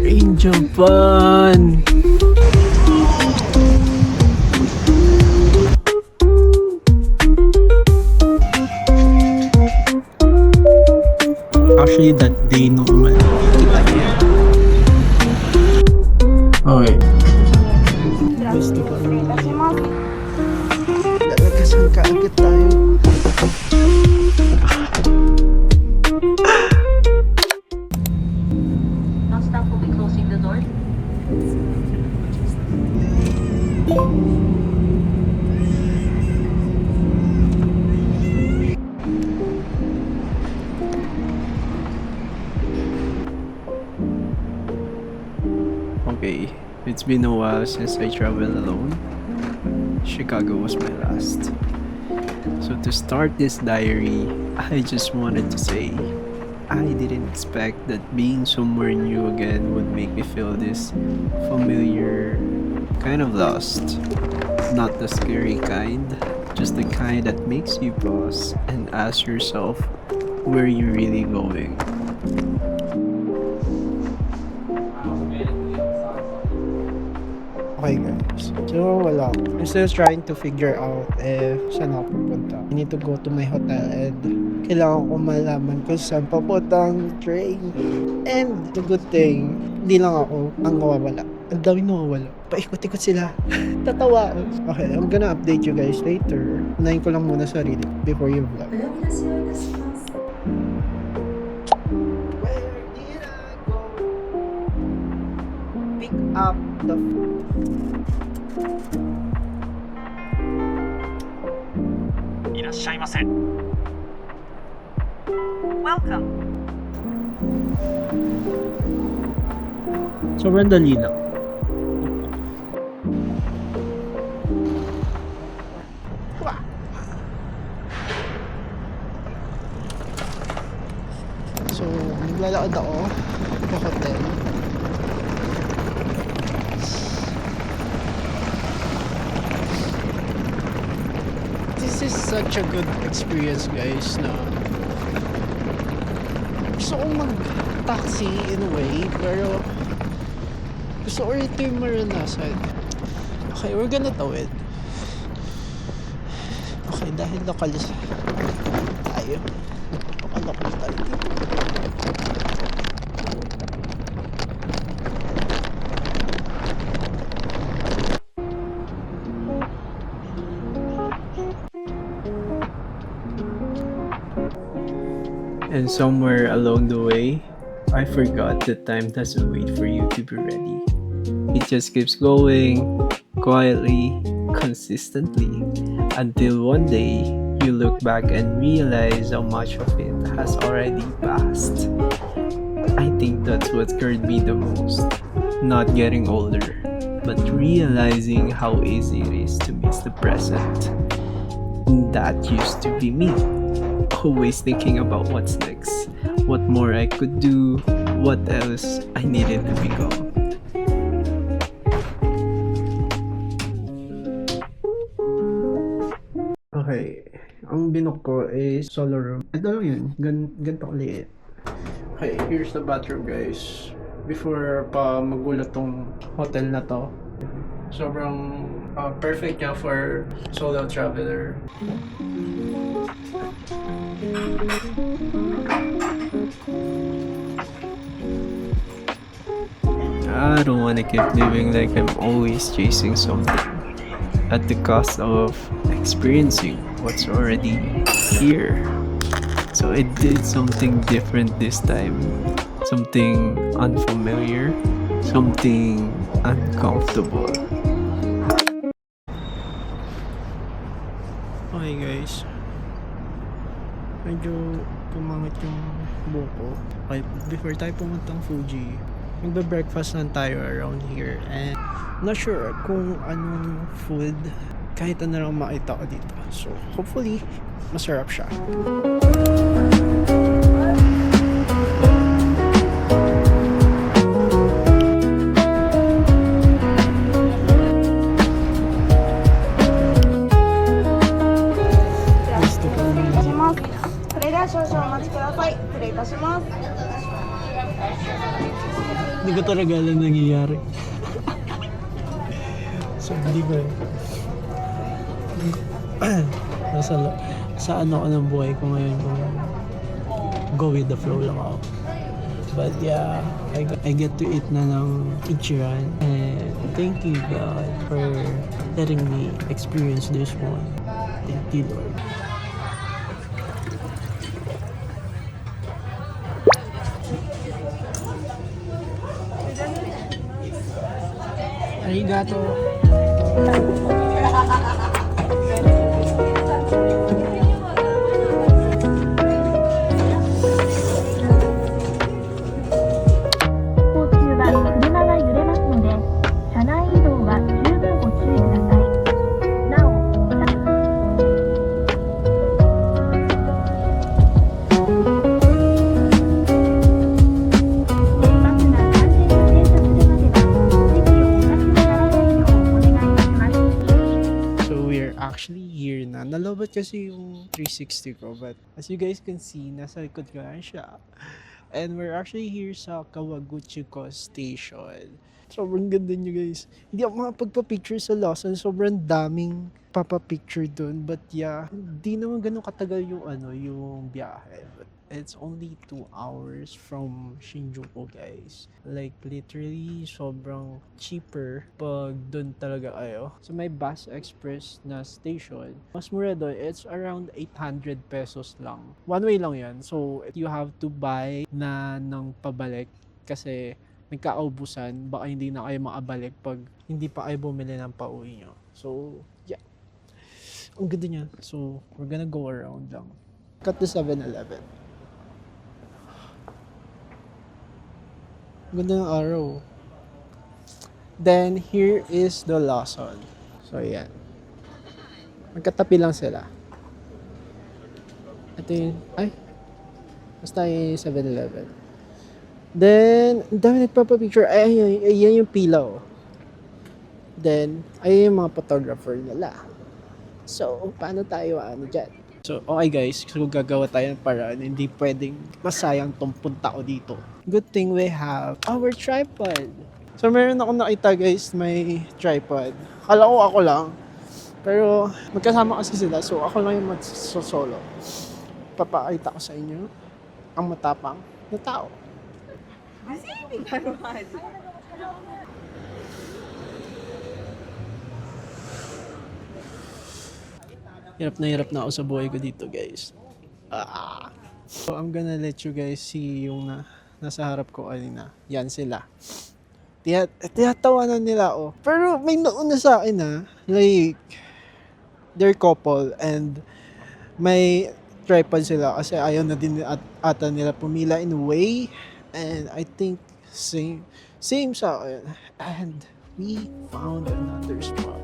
in Japan! Actually, that day nung umalis. Okay. Gusto ko lalagasan ka agad tayo. Now staff will be closing the door. Okay, it's been a while since I traveled alone. Chicago was my last. So to start this diary, I just wanted to say I didn't expect that being somewhere new again would make me feel this familiar, kind of lost. Not the scary kind, just the kind that makes you pause and ask yourself, where are you really going? Okay guys, so wala. I'm still trying to figure out saan ako pupunta. I need to go to my hotel and kailangan ko malaman kung saan papunta ang train. And the good thing, hindi lang ako ang nawawala. Ang dami nawawala. Paikot-ikot sila. Tatawa ako. Okay, I'm gonna update you guys later. Unahin ko lang muna sarili before you vlog. Where did I go? Pick up the Welcome. sobrang dali lang. So, naglalakad ako sa hotel. This is such a good experience guys na gusto kong mag-taxi in a way pero gusto ko ito yung maranasan. Okay, we're gonna tawid. Okay, dahil lokalis tayo. Local tayo dito. And somewhere along the way, I forgot that time doesn't wait for you to be ready. It just keeps going, quietly, consistently, until one day you look back and realize how much of it has already passed. I think that's what scared me the most. Not getting older, but realizing how easy it is to miss the present. That used to be me. Always thinking about what's next, what more I could do, what else I needed to become. Okay, ang binook ko is solo room. Ito lang yun, ganito kaliit. Okay, here's the bathroom guys. Before pa magulat tong hotel na to, sobrang perfect niya for solo traveler. I don't want to keep living like I'm always chasing something at the cost of experiencing what's already here. So I did something different this time. Something unfamiliar. Something uncomfortable. Okay guys. Medyo pumangit yung buko. Okay, before tayo pumuntang Fuji, magbe-breakfast lang tayo around here and not sure kung anong food, kahit ano lang makita ko dito. So hopefully masarap siya. Hindi ko talaga alam nangyayari. So, hindi ko sa ano ko ng buhay ko ngayon kung go with the flow lang ako. But yeah, I get to eat na ng Ichiran, and thank you God for letting me experience this one. Thank you Lord. Arigato. Actually here na. Nalobat kasi yung 360 ko, but as you guys can see, nasa likod ko lang siya. And we're actually here sa Kawaguchiko Station. Sobrang ganda nyo guys. Hindi ako makapagpa-picture sa Lawson. Sobrang daming papapicture dun. But yeah, hindi naman ganun katagal yung yung biyahe. But it's only 2 hours from Shinjuku guys. Like literally sobrang cheaper pag dun talaga kayo. So may Bus Express na station. Mas mura doon, it's around 800 pesos lang. One way lang yan. So you have to buy na ng pabalik kasi nagkaubusan. Baka hindi na kayo makabalik pag hindi pa kayo bumili ng pauwi nyo. So yeah. Ang ganda niya. So we're gonna go around lang. Cut the 7-Eleven. Ganda ng araw. Then, here is the Lawson. So, ayan. Magkatabi lang sila. Ito yung, basta yung 7-Eleven. Then, ang dami nagpapapicture. Ayan yung pila, oh. Then, ayan yung mga photographer nila. So, paano tayo, dyan? So, okay guys, so gagawa tayo ng paraan, hindi pwedeng masayang tong punta ko dito. Good thing we have our tripod. So, meron ako nakita guys, may tripod. Kala ko ako lang, pero magkasama kasi sila, so ako lang yung mag-solo. Papakita ko sa inyo ang matapang na tao. Hirap na ako sa buhay ko dito, guys. So, I'm gonna let you guys see yung nasa harap ko kanina. Yan sila. Tiyatawanan nila, oh. Pero may nauna sa akin, like, they're couple and may tripod sila kasi ayaw na din ata nila pumila in a way. And I think same sa akin. And we found another spot.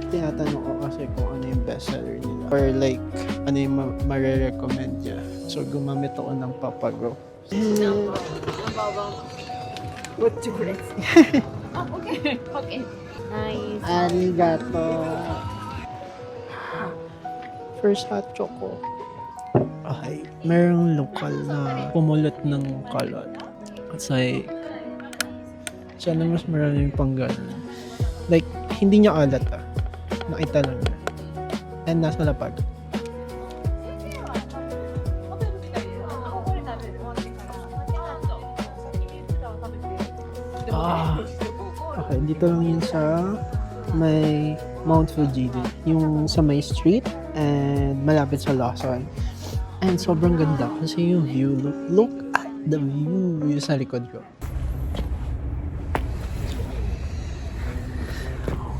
Tinatanong ko kasi kung ano yung bestseller nila or like ano yung marirecommend niya. So gumamit ako ng Papago. What chocolate? Okay. Nice. Arigato. First hot choco. Okay. Merong lokal na pumulot ng kalat. Kasi sana mas maraming pang ganun. Like, hindi niya alat Nakita lang niya. And nasa lapag. Okay, dito lang yun sa may Mount Fuji. Yung sa may street and malapit sa Lawson. And sobrang ganda kasi yung view. Look at the view yung sa likod ko.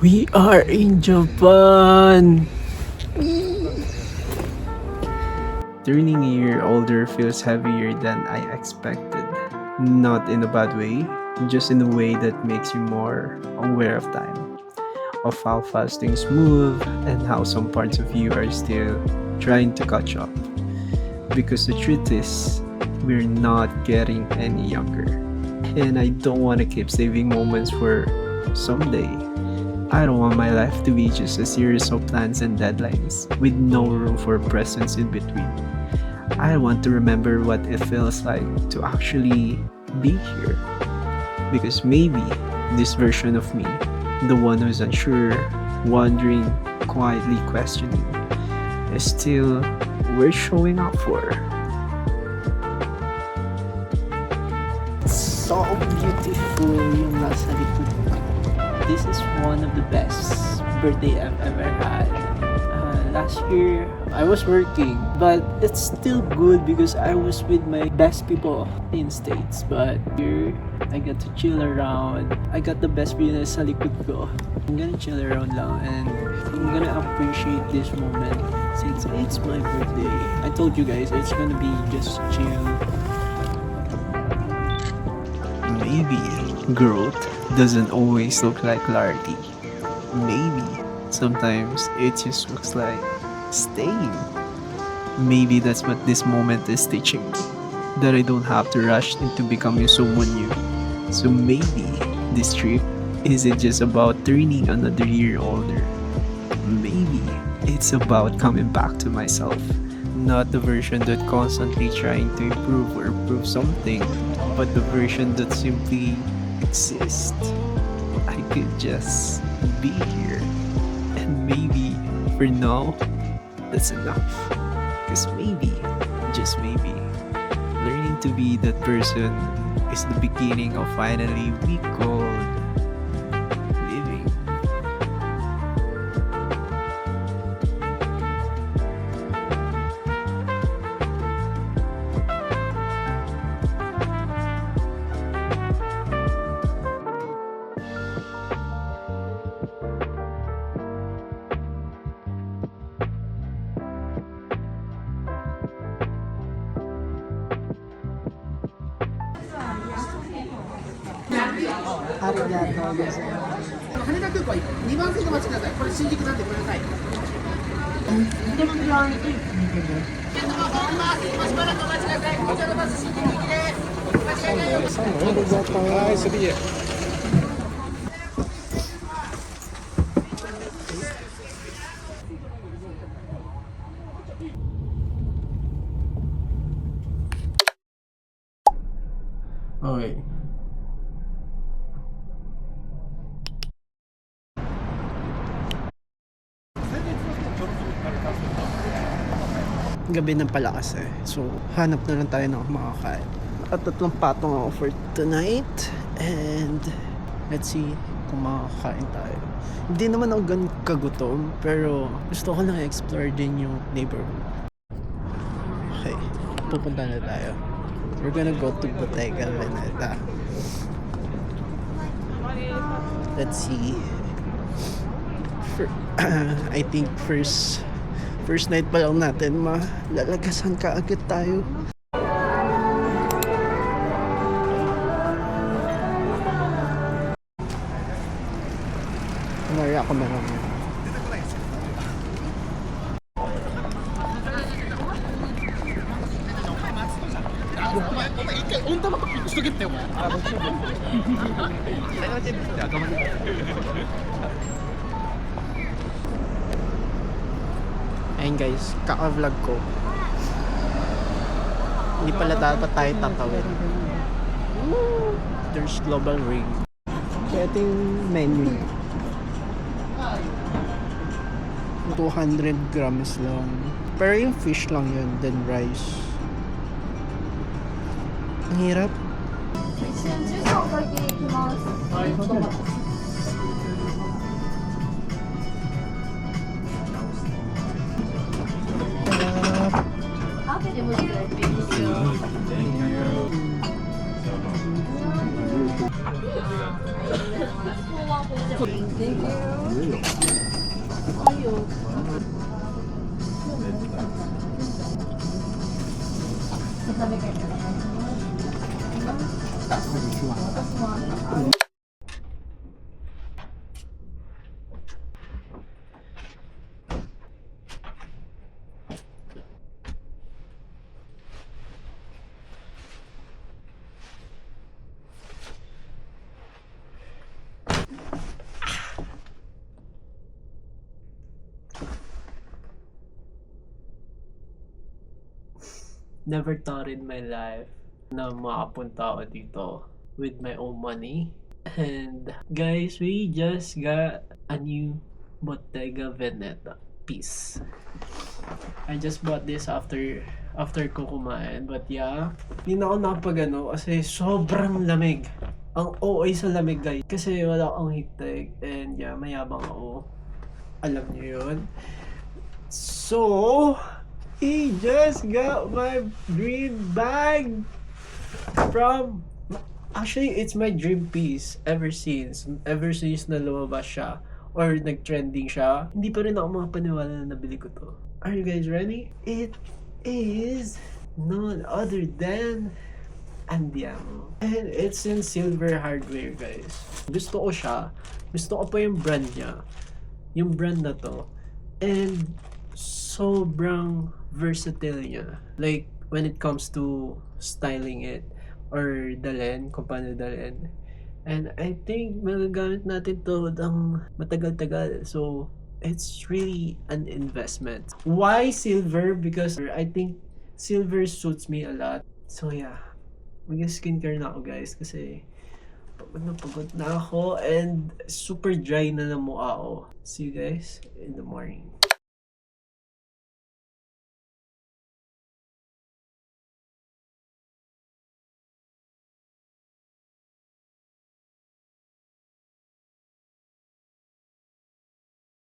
We are in Japan! Turning a year older feels heavier than I expected. Not in a bad way, just in a way that makes you more aware of time. Of how fast things move and how some parts of you are still trying to catch up. Because the truth is, we're not getting any younger. And I don't want to keep saving moments for someday. I don't want my life to be just a series of plans and deadlines with no room for presence in between. I want to remember what it feels like to actually be here. Because maybe this version of me, the one who's unsure, wondering, quietly questioning, is still worth showing up for. So beautiful yung nasa likod ko. This is one of the best birthday I've ever had. Last year, I was working, but it's still good because I was with my best people in States. But here, I got to chill around. I got the best view sa likod ko. I'm gonna chill around lang and I'm gonna appreciate this moment since it's my birthday. I told you guys, it's gonna be just chill. Maybe growth doesn't always look like clarity. Maybe sometimes it just looks like staying. Maybe that's what this moment is teaching me. That I don't have to rush into becoming someone new. So maybe this trip isn't just about turning another year older. Maybe it's about coming back to myself. Not the version that constantly trying to improve or prove something, but the version that simply exists. I could just be here. And maybe for now, that's enough. Because maybe, just maybe, learning to be that person is the beginning of finally we called living. Arigato gozaimasu. 羽田空港2番線で待ちください。これ新宿なんでごめんなさい。しばらくお待ちください。こちらのバス新宿行きです。間違いないように。はい、それで。Okay. Gabi na pala kasi. So, hanap na lang tayo ng makakain. At tatlong patong ako for tonight. And, let's see kung makakain tayo. Hindi naman ako ganun kagutom. Pero, gusto ko lang explore din yung neighborhood. Okay. Pupunta na tayo. We're gonna go to Bottega Veneta. Let's see. I think first night pa lang natin malalagasan ka agad tayo. Kumari ako na lang. Ayun guys, kaka-vlog ko. Hindi pala dapat tayo tatawid. There's global ring. So ito yung menu. 200 grams lang. Pero yung fish lang yun, then rice. Ang hirap. Never thought in my life na makapunta ako dito with my own money. And guys, we just got a new Bottega Veneta piece. I just bought this after ko kumain. But yeah, hindi na ako nakapag kasi sobrang lamig. Ang OA sa lamig guys. Kasi wala akong heat tech. And yeah, mayabang ako. Alam niyo yun. So, he just got my dream bag from... Actually, it's my dream piece ever since na lumabas siya or nag-trending siya. Hindi pa rin ako makapaniwala na nabili ko to. Are you guys ready? It is none other than Andiamo. And it's in silver hardware, guys. Gusto ko siya. Gusto ko pa yung brand niya. Yung brand na to. And sobrang versatile niya. Like, when it comes to styling it or dalhin, kung paano dalhin. And I think magagamit natin to ng matagal-tagal. So, it's really an investment. Why silver? Because I think silver suits me a lot. So, yeah. Mag-skincare na ako, guys, kasi pagod na ako and super dry na ng mukha ko. See you guys in the morning.